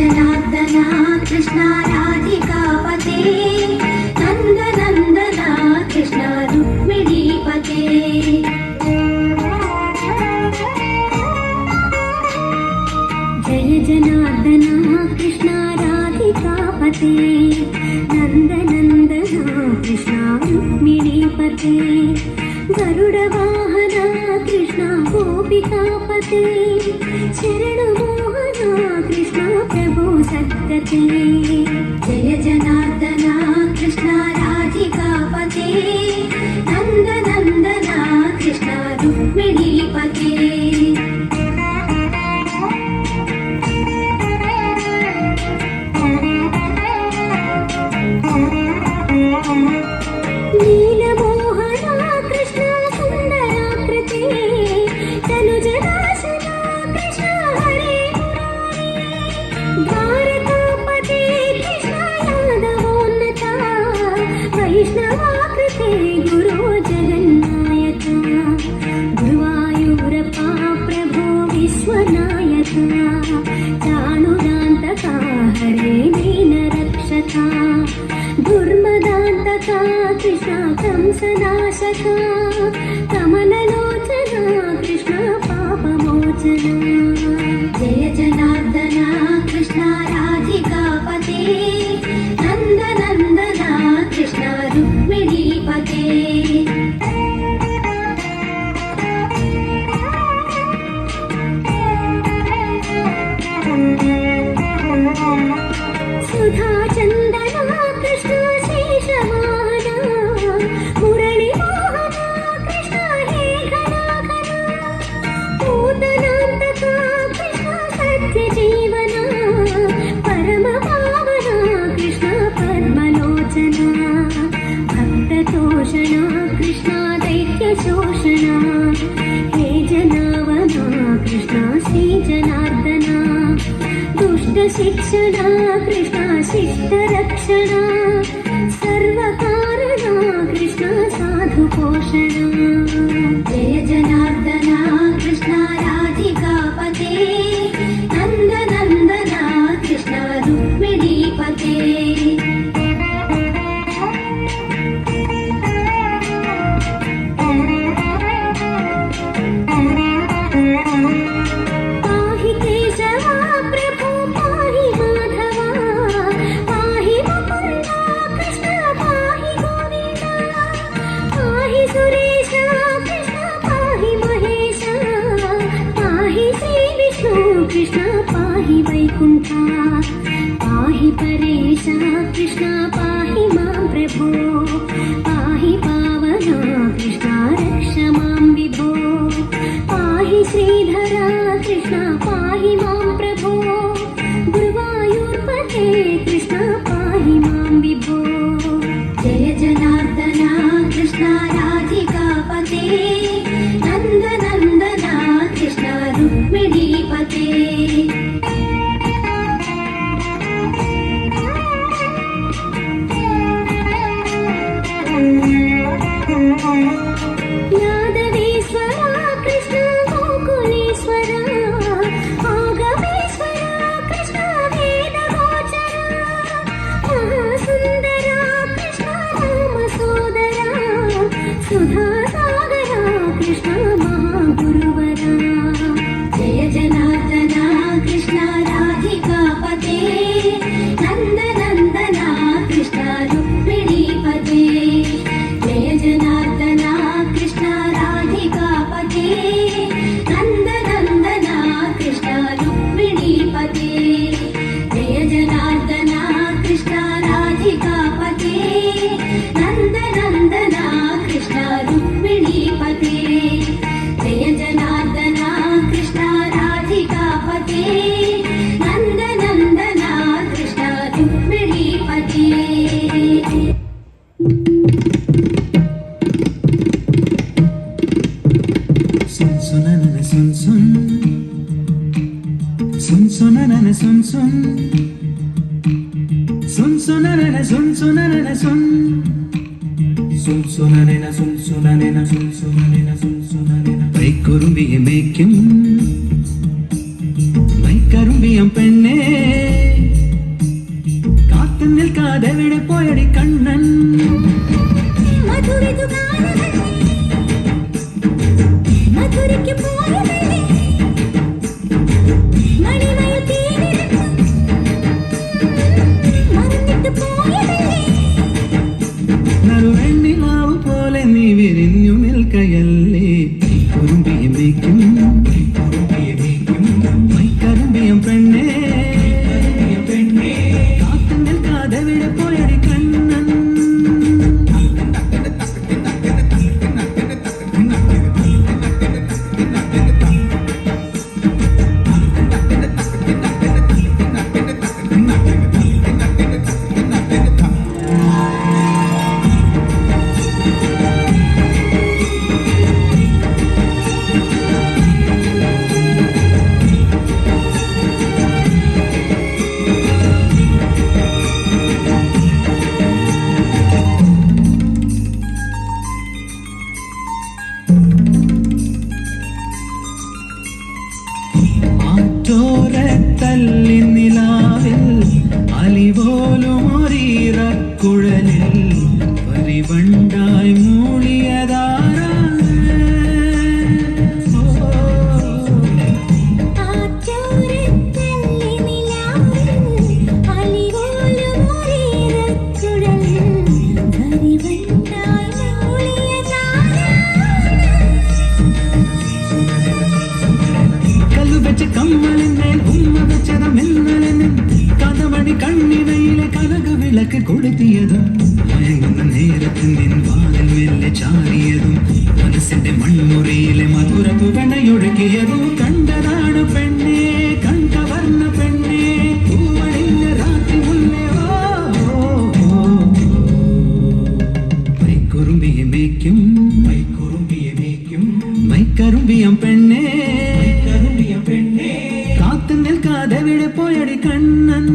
जनार्दना कृष्ण राधिकापते नन्दनन्दना कृष्ण रुक्मिणीपते जय जनार्दना कृष्ण राधिकापते नन्दनन्दना कृष्ण रुक्मिणीपते गरुडवाहना कृष्ण गोपिकापते शरणमोहना कृष्ण प्रभो सद्गते जय जनार्दना कृष्ण राधिकापते नन्दनन्दना कृष्ण रुक्मिणीपते नीलमोहना कृष्ण सुन्दराकृते तनुजनाशना कृष्ण हरे द्वारकापते कृष्ण यादवोन्नता वैष्णवाकृते गुरो जगन्नायका गुरुवायूरप्पा प्रभो विश्वनायका चाणुरान्तका हरे दीनरक्षका दुर्मदान्तका कृष्ण कंसनाशका कमललोचना कृष्ण पापमोचना जय जनार्दना कृष्ण राधिकापते नन्दनन्दना कृष्ण रुक्मिणीपते सुधा चन्दना कृष्ण शेषवाहना मुरळीमोहना कृष्ण हे घनाघना पूतनान्तका कृष्ण सत्यजीवना परमपावना कृष्ण पद्मलोचना भक्ततोषणा कृष्ण दैत्यशोषणा हे जनावना कृष्ण श्रीजनार्दना दुष्टशिक्षणा कृष्ण शिष्टरक्षणा सर्वकारणा कृष्ण साधुपोषणा जय जनार्दना कृष्ण राधिकापते नन्दनन्दना कृष्ण रुक्मिणीपते पाहि केशवा प्रभो पाहि माधवा पाहि मुकुन्दा कृष्ण पाहि गोविन्दा पाहि सुरेशा कृष्ण पाहि महेशा पाहि श्रीविष्णु कृष्ण पाहि वैकुण्ठा पाहि परेशा कृष्ण पाहि मां प्रभो पाहि पावना कृष्ण रक्ष मां विभो पाहि श्रीधरा कृष्ण पाहि मां प्रभो गुरुवायूर्पते कृष्ण पाहि मां विभो जय जनार्दना कृष्ण राधिकापते नन्दनन्दना कृष्ण रुक्मिणीपते यादवेश्वरा कृष्ण गोकुलेश्वरा आगमेश्वरा कृष्ण वेदगोचरा महासुन्दरा कृष्ण रामसोदरा सुधासागरा कृष्ण महागुरुवरा जय जनार्दना कृष्ण राधिकापते नन्दनन्दना कृष्ण रुक्मिणीपते जय जनार्दना कृष्ण राधिकापते नन्दनन्दना कृष्ण रुक्मिणीपते जय जनार्दना कृष्ण राधिकापते नन्दनन्दना कृष्ण रुक्मिणीपते जय जनार्दना कृष्ण राधिकापते नन्दनन्दना कृष्ण रुक्मिणीपते மைக்கரும்பியம் பெண்ணே നിൽക്കാതെവിടെ പോയടി കണ്ണൻ മധുരയ്ക്ക് പോയതല്ലേ മണിമയിൽ തീരിടുന്നു മറന്നിട്ട് പോയതല്ലേ നറുവെണ്ണിലാവ് പോലെ നീ വിരിഞ്ഞു നിൽക്കയല്ലേ കുറുമ്പിയും വയ്ക്കും മൈക്കറുമ്പിയും പെണ്ണേ കാത്തു നിൽക്കാതെവിടെ പോയടി കണ്ണൻ ചോരത്തല്ലി നിലാവിൽ അലിപോലും ഒരീറക്കുഴലിൽ പരിവണ്ടായി മൂളിയതാരാ കമ്മലിന്മേൽ ഉമ്മ വെച്ചതമെന്നലെന്ന് കഥമണി കണ്ണിനയിലെ കനകവിളക്ക് കൊളുത്തിയതും മയങ്ങുന്ന നേരത്ത് നിൻ വാതിൽ മെല്ലെ ചാരിയതും മനസ്സിന്റെ മൺമുറിയിലെ മധുര പുകണയൊഴുകിയതും കണ്ടതാണ് പെണ്ണേ കണ്ടവർണ്ണ പെണ്ണേ പൂവണിഞ്ഞ രാത്രി മുല്ലേ മൈക്കുറുമ്പിയെ മേയ്ക്കും മൈക്കറുമ്പിയം പെണ്ണേ കാത്തു നിൽക്കാതെവിടെ പോയടി കണ്ണൻ